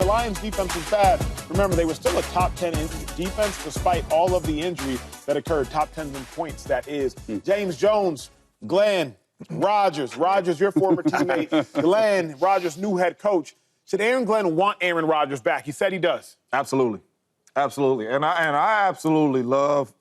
Lions defense was bad, remember, they were still a top 10 defense despite all of the injury that occurred. Top 10 in points, that is. James Jones, Glenn, Rodgers, your former teammate, Glenn, Rodgers' new head coach. Should Aaron Glenn want Aaron Rodgers back? He said he does. Absolutely. Absolutely. And I absolutely love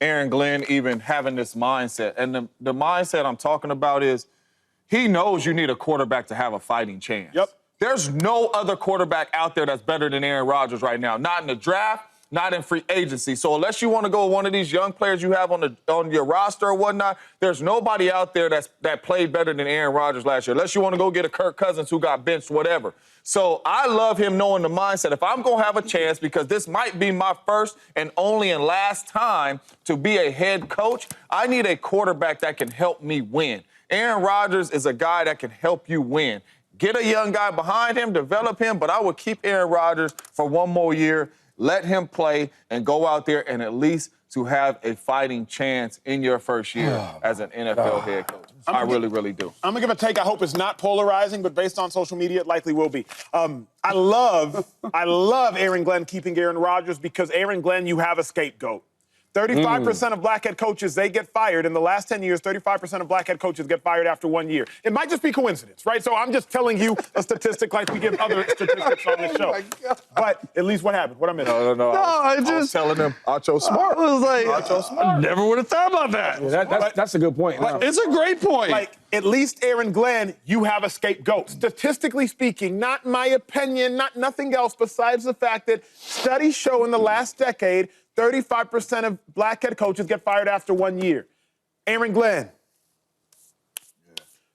Aaron Glenn even having this mindset. And the mindset I'm talking about is he knows you need a quarterback to have a fighting chance. Yep. There's no other quarterback out there that's better than Aaron Rodgers right now. Not in the draft, not in free agency. So unless you want to go with one of these young players you have on your roster or whatnot, there's nobody out there that played better than Aaron Rodgers last year. Unless you want to go get a Kirk Cousins who got benched, whatever. So I love him knowing the mindset. If I'm going to have a chance, because this might be my first and only and last time to be a head coach, I need a quarterback that can help me win. Aaron Rodgers is a guy that can help you win. Get a young guy behind him, develop him, but I would keep Aaron Rodgers for one more year, let him play, and go out there and at least to have a fighting chance in your first year as an NFL head coach. I really, really do. I'm going to give a take. I hope it's not polarizing, but based on social media, it likely will be. I love Aaron Glenn keeping Aaron Rodgers because Aaron Glenn, you have a scapegoat. 35% of black head coaches, they get fired. In the last 10 years, 35% of black head coaches get fired after 1 year. It might just be coincidence, right? So I'm just telling you a statistic like we give other statistics on this show. But at least what happened? What I missed? No. I was telling him Acho smart. I was like, Acho smart. I never would have thought about that. Yeah, that's a good point. It's a great point. Like, at least Aaron Glenn, you have a scapegoat. Statistically speaking, not my opinion, nothing else besides the fact that studies show in the last decade, 35% of black head coaches get fired after 1 year. Aaron Glenn,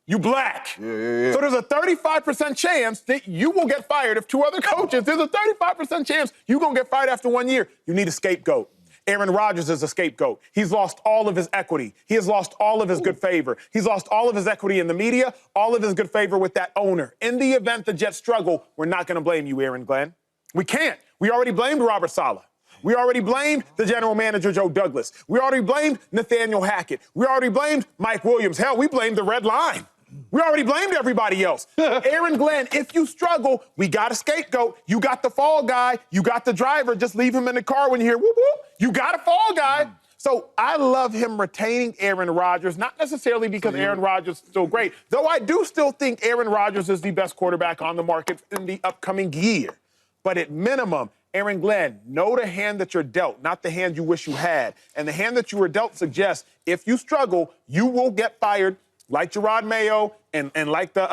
you black. Yeah. So there's a 35% chance that you will get fired if two other coaches. There's a 35% chance you're going to get fired after 1 year. You need a scapegoat. Aaron Rodgers is a scapegoat. He's lost all of his equity. He has lost all of his good favor. He's lost all of his equity in the media, all of his good favor with that owner. In the event the Jets struggle, we're not going to blame you, Aaron Glenn. We can't. We already blamed Robert Saleh. We already blamed the general manager, Joe Douglas. We already blamed Nathaniel Hackett. We already blamed Mike Williams. Hell, we blamed the Red Line. We already blamed everybody else. Aaron Glenn, if you struggle, we got a scapegoat. You got the fall guy. You got the driver. Just leave him in the car when you hear whoop, whoop. You got a fall guy. So I love him retaining Aaron Rodgers, not necessarily because Aaron Rodgers is still great, though I do still think Aaron Rodgers is the best quarterback on the market in the upcoming year. But at minimum, Aaron Glenn, know the hand that you're dealt, not the hand you wish you had. And the hand that you were dealt suggests if you struggle, you will get fired like Gerard Mayo and like the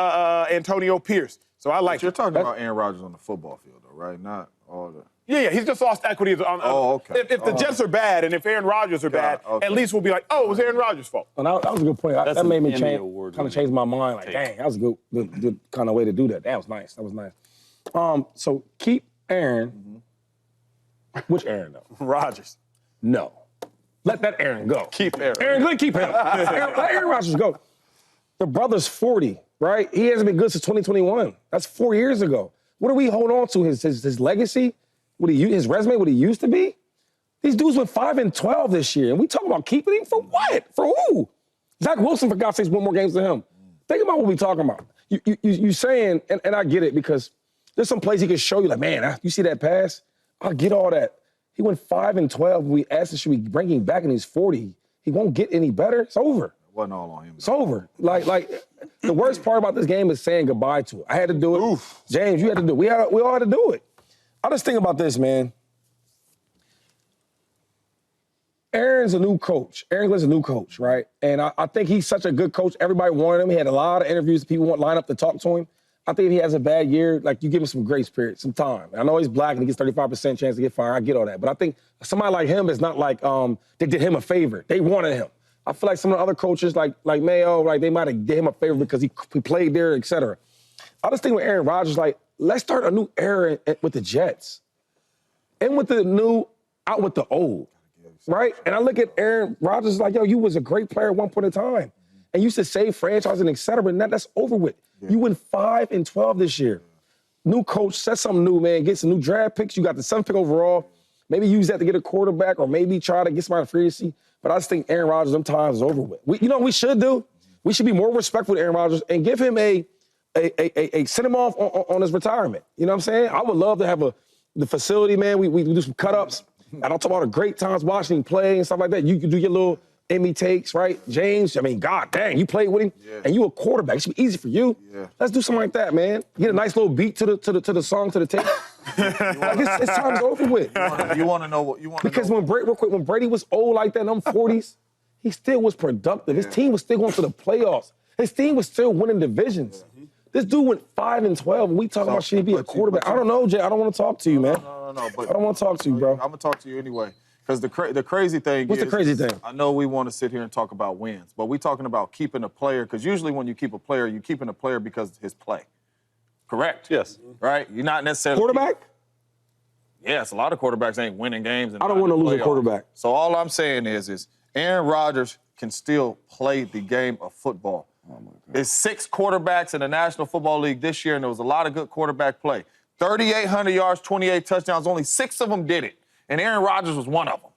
Antonio Pierce. So I like You're talking about Aaron Rodgers on the football field, though, right? Not all the... Yeah, he's just lost equity. Okay. If the Jets are bad and if Aaron Rodgers are bad, at least we'll be like, oh, it was Aaron Rodgers' fault. Well, that was a good point. That made me change my mind. Like, dang, that was a good kind of way to do that. That was nice. So keep Aaron. Which Aaron, though? Rodgers. No. Let that Aaron go. Keep Aaron. Aaron Glenn, keep him. Let Aaron Rodgers go. The brother's 40, right? He hasn't been good since 2021. That's 4 years ago. What do we hold on to? His legacy? His resume? What he used to be? These dudes went 5-12 this year, and we talk about keeping him for what? For who? Zach Wilson, for God's sakes, won more games than him. Think about what we're talking about. You saying, and I get it, because there's some plays he can show you, like, man, you see that pass? I get all that. He went 5-12. We asked him, should we bring him back, and he's 40. He won't get any better. It's over. It wasn't all on him. It's over. Like the worst part about this game is saying goodbye to it. I had to do it. Oof. James, you had to do it. We all had to do it. I just think about this, man. Aaron's a new coach. Aaron Glenn's a new coach, right? And I think he's such a good coach. Everybody wanted him. He had a lot of interviews. People want line up to talk to him. I think if he has a bad year, like, you give him some grace period, some time. I know he's black and he gets 35% chance to get fired. I get all that. But I think somebody like him is not like they did him a favor. They wanted him. I feel like some of the other coaches, like Mayo, like, they might have did him a favor because he played there, et cetera. I just think with Aaron Rodgers, like, let's start a new era with the Jets. And with the new, out with the old, right? And I look at Aaron Rodgers like, yo, you was a great player at one point in time. And you used to save franchise and et cetera, and that's over with. Yeah. You went 5-12 this year. New coach, set something new, man. Get some new draft picks. You got the 7th pick overall. Maybe use that to get a quarterback, or maybe try to get somebody free agency. But I just think Aaron Rodgers, them times is over with. You know what we should do? We should be more respectful to Aaron Rodgers and give him a send him off on his retirement. You know what I'm saying? I would love to have the facility, man. We do some cut-ups. And I'll talk about the great times watching him play and stuff like that. You can do your little Emmy takes, right? James, I mean, God dang, you played with him, and you a quarterback. It should be easy for you. Yeah. Let's do something like that, man. Get a nice little beat to the song, to the tape. Like it's time's over with. You want to know what you want to know? Because when Brady was old like that in them 40s, he still was productive. His team was still going to the playoffs. His team was still winning divisions. This dude went 5-12, and we talk about should he be a quarterback. I don't know, Jay. I don't want to talk to you, man. No. But I don't want to talk to you, bro. I'm going to talk to you anyway. Because the crazy thing What's the crazy thing? I know we want to sit here and talk about wins, but we're talking about keeping a player, because usually when you keep a player, you're keeping a player because of his play. Correct? Yes. Right? You're not necessarily... Quarterback? Yes, a lot of quarterbacks ain't winning games. I don't want to lose a quarterback. So all I'm saying is Aaron Rodgers can still play the game of football. There's 6 quarterbacks in the National Football League this year, and there was a lot of good quarterback play. 3,800 yards, 28 touchdowns, only 6 of them did it. And Aaron Rodgers was one of them.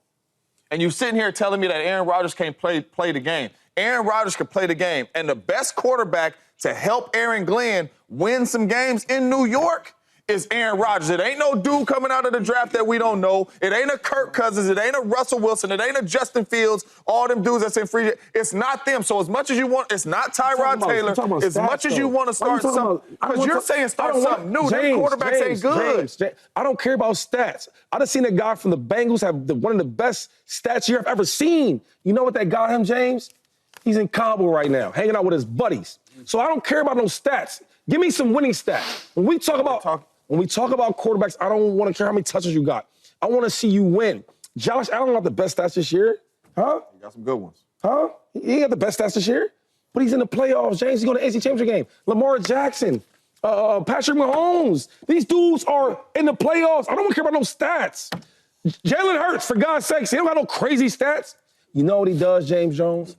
And you're sitting here telling me that Aaron Rodgers can't play the game. Aaron Rodgers can play the game. And the best quarterback to help Aaron Glenn win some games in New York is Aaron Rodgers. It ain't no dude coming out of the draft that we don't know. It ain't a Kirk Cousins. It ain't a Russell Wilson. It ain't a Justin Fields. All them dudes that's in free. It's not them. So as much as you want, it's not Tyrod Taylor. As much as you want to start something, because you're saying start something new. Them quarterbacks ain't good. James, I don't care about stats. I done seen a guy from the Bengals have one of the best stats you've ever seen. You know what that got him, James? He's in Cabo right now, hanging out with his buddies. So I don't care about no stats. Give me some winning stats. When we talk about quarterbacks, I don't want to care how many touches you got. I want to see you win. Josh Allen got the best stats this year, huh? He got some good ones. Huh? He ain't got the best stats this year, but he's in the playoffs. James, he's going to the AFC Championship game. Lamar Jackson, Patrick Mahomes. These dudes are in the playoffs. I don't care about no stats. Jalen Hurts, for God's sakes, he don't got no crazy stats. You know what he does, James Jones?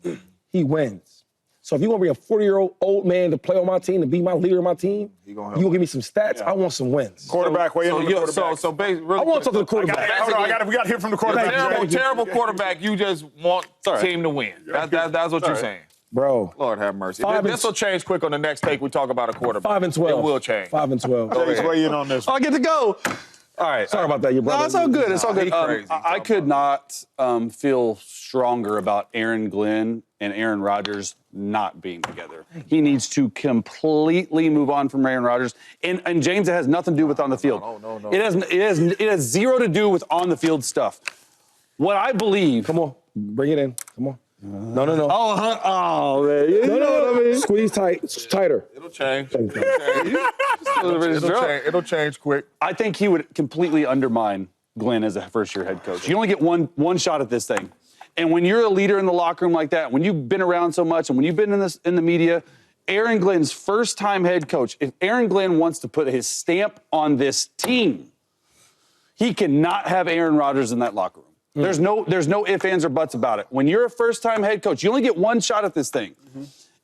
He wins. So if you want to be a 40-year-old old man to play on my team, to be my leader of my team, you gonna give me some stats? Yeah. I want some wins. Quarterback, way in the quarterback. So basically, really I want to talk to the quarterback. We got to hear from the quarterback. Terrible quarterback. You just want the team to win. That's what you're saying. Bro. Lord have mercy. This will change quick on the next take we talk about a quarterback. 5-12. It will change. 5-12. James, weigh in on this. I get to go. All right. Sorry about that, your brother. No, it's all good. It's all good. Crazy. I could not feel stronger about Aaron Glenn and Aaron Rodgers not being together. He needs to completely move on from Aaron Rodgers. And James, it has nothing to do with on the field. No. It has zero to do with on the field stuff. What I believe. Come on, bring it in. Come on. No. Oh, man. You know what I mean? Squeeze tighter. It'll change. It'll change quick. I think he would completely undermine Glenn as a first-year head coach. You only get one shot at this thing. And when you're a leader in the locker room like that, when you've been around so much and when you've been in the media, Aaron Glenn's first-time head coach, if Aaron Glenn wants to put his stamp on this team, he cannot have Aaron Rodgers in that locker room. There's no ifs, ands, or buts about it. When you're a first-time head coach, you only get one shot at this thing.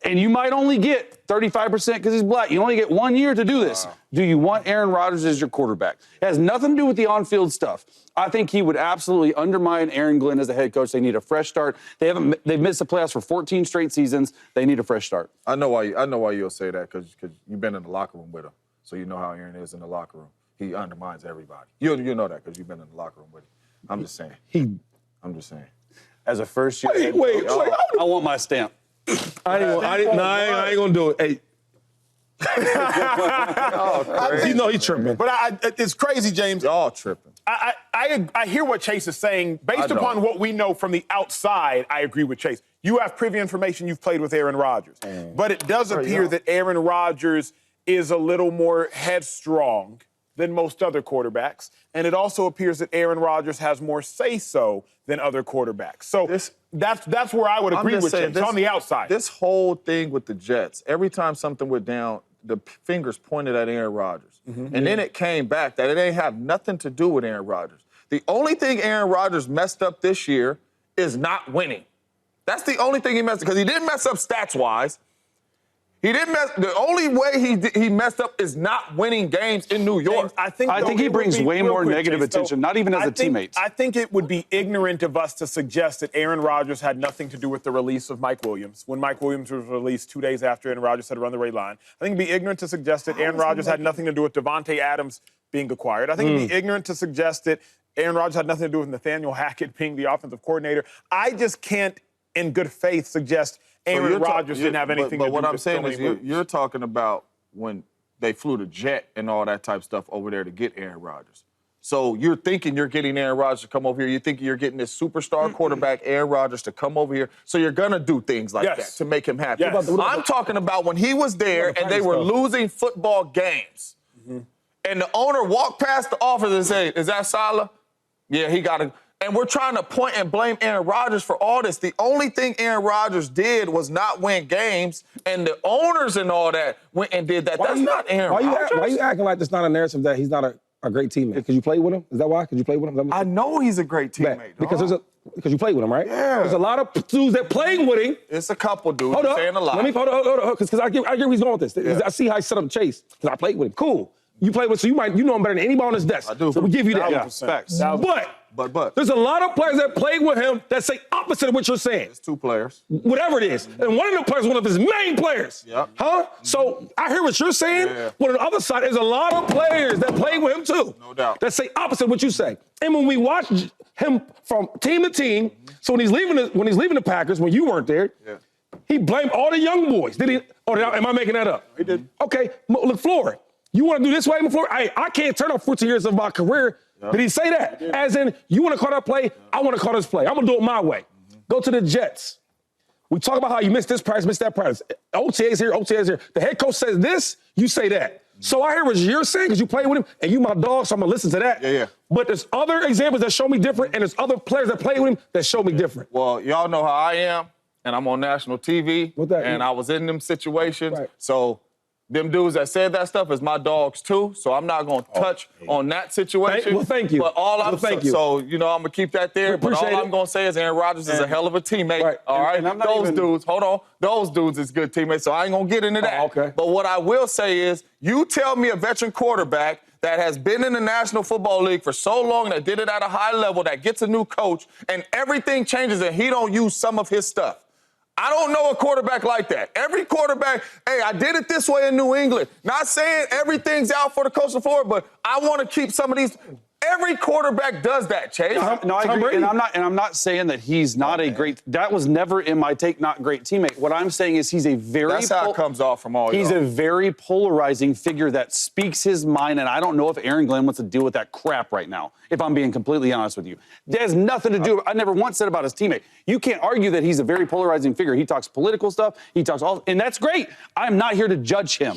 And you might only get 35% because he's black. You only get 1 year to do this. Wow. Do you want Aaron Rodgers as your quarterback? It has nothing to do with the on-field stuff. I think he would absolutely undermine Aaron Glenn as a head coach. They need a fresh start. They've missed the playoffs for 14 straight seasons. They need a fresh start. I know why you'll say that, because you've been in the locker room with him. So you know how Aaron is in the locker room. He undermines everybody. You know that because you've been in the locker room with him. I'm just saying. I'm just saying. As a first-year head Wait. I want my stamp. I ain't gonna do it. Hey. You know he's tripping. But it's crazy, James. Y'all tripping. I hear what Chase is saying. Based upon what we know from the outside, I agree with Chase. You have privy information. You've played with Aaron Rodgers. But it does appear that Aaron Rodgers is a little more headstrong than most other quarterbacks. And it also appears that Aaron Rodgers has more say-so than other quarterbacks. So that's where I would agree with you. It's on the outside. This whole thing with the Jets, every time something went down, the fingers pointed at Aaron Rodgers. And then it came back that it ain't have nothing to do with Aaron Rodgers. The only thing Aaron Rodgers messed up this year is not winning. That's the only thing he messed up, because he didn't mess up stats-wise. He didn't mess. The only way he messed up is not winning games in New York. I think he brings way more negative attention, not even as a teammate. I think it would be ignorant of us to suggest that Aaron Rodgers had nothing to do with the release of Mike Williams. When Mike Williams was released 2 days after Aaron Rodgers had run the red line, I think it'd be ignorant to suggest that Aaron Rodgers had nothing to do with Devontae Adams being acquired. I think it'd be ignorant to suggest that Aaron Rodgers had nothing to do with Nathaniel Hackett being the offensive coordinator. I just can't, in good faith, suggest Aaron Rodgers didn't have anything to do with it. But what I'm saying is you're talking about when they flew the jet and all that type of stuff over there to get Aaron Rodgers. So you're thinking you're getting Aaron Rodgers to come over here. You're thinking you're getting this superstar quarterback, Aaron Rodgers, to come over here. So you're going to do things like that to make him happy. Yes. I'm talking about when he was there and they were losing football games. And the owner walked past the office and said, "Is that Salah?" Yeah, he got to. And we're trying to point and blame Aaron Rodgers for all this. The only thing Aaron Rodgers did was not win games, and the owners and all that went and did that. That's not Aaron Rodgers. Why are you acting like there's not a narrative that he's not a great teammate? Because you played with him? Is that why? Because you played with him? I know he's a great teammate. Because you played with him, right? Yeah. There's a lot of dudes that played with him. It's a couple dudes. Hold up. Saying a lot. Let me hold up. Because I get where he's going with this. Yeah. I see how he set up Chase. Because I played with him. Cool. You played with, so you know him better than anybody on his desk. I do. So we give you that. Yeah, facts. But there's a lot of players that played with him that say opposite of what you're saying. it's two players. Whatever it is. And one of the players, one of his main players. Yep. Huh? So I hear what you're saying. Yeah. But on the other side, there's a lot of players that play with him too. No doubt. That say opposite of what you say. And when we watch him from team to team, so when he's leaving the Packers, when you weren't there, he blamed all the young boys. Did he? Or am I making that up? He did. Okay, look, Floyd, you want to do this way, LaFleur? I can't turn off 14 years of my career. Did he say that? As in, you want to call that play? I want to call this play. I'm going to do it my way. Go to the Jets. We talk about how you missed this price, missed that price. OTA's here, OTA's here. The head coach says this, you say that. So I hear what you're saying because you played with him and you my dog, so I'm going to listen to that. Yeah. But there's other examples that show me different, and there's other players that play with him that show me different. Well, y'all know how I am, and I'm on national TV, and I was in them situations. Right. So them dudes that said that stuff is my dogs too, so I'm not going to touch on that situation. Thank you. But all I'm thank you. So, I'm going to keep that there. But all I'm going to say is Aaron Rodgers is a hell of a teammate. Right. All right? And I'm not those even... dudes, hold on. Those dudes is good teammates, so I ain't going to get into that. Okay. But what I will say is, you tell me a veteran quarterback that has been in the National Football League for so long, that did it at a high level, that gets a new coach, and everything changes and he don't use some of his stuff. I don't know a quarterback like that. Every quarterback, hey, I did it this way in New England. Not saying everything's out for the coach to forward, but I want to keep some of these. Every quarterback does that, Chase. No, I agree. And I'm not saying that he's not a great. That was never in my take. Not great teammate. What I'm saying is he's a very. That's how it comes off from all. He's y'all. a very polarizing figure that speaks his mind, and I don't know if Aaron Glenn wants to deal with that crap right now. If I'm being completely honest with you, it has nothing to do. I never once said about his teammate. You can't argue that he's a very polarizing figure. He talks political stuff. He talks all, and that's great. I'm not here to judge him.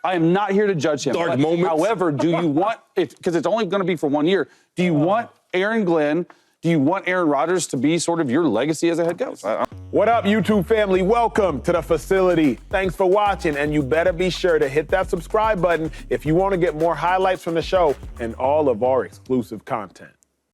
I am not here to judge him. Dark moments. However, do you want it? Because it's only going to be for 1 year. Do you want Aaron Glenn? Do you want Aaron Rodgers to be sort of your legacy as a head coach? What up, YouTube family? Welcome to the facility. Thanks for watching, and you better be sure to hit that subscribe button if you want to get more highlights from the show and all of our exclusive content.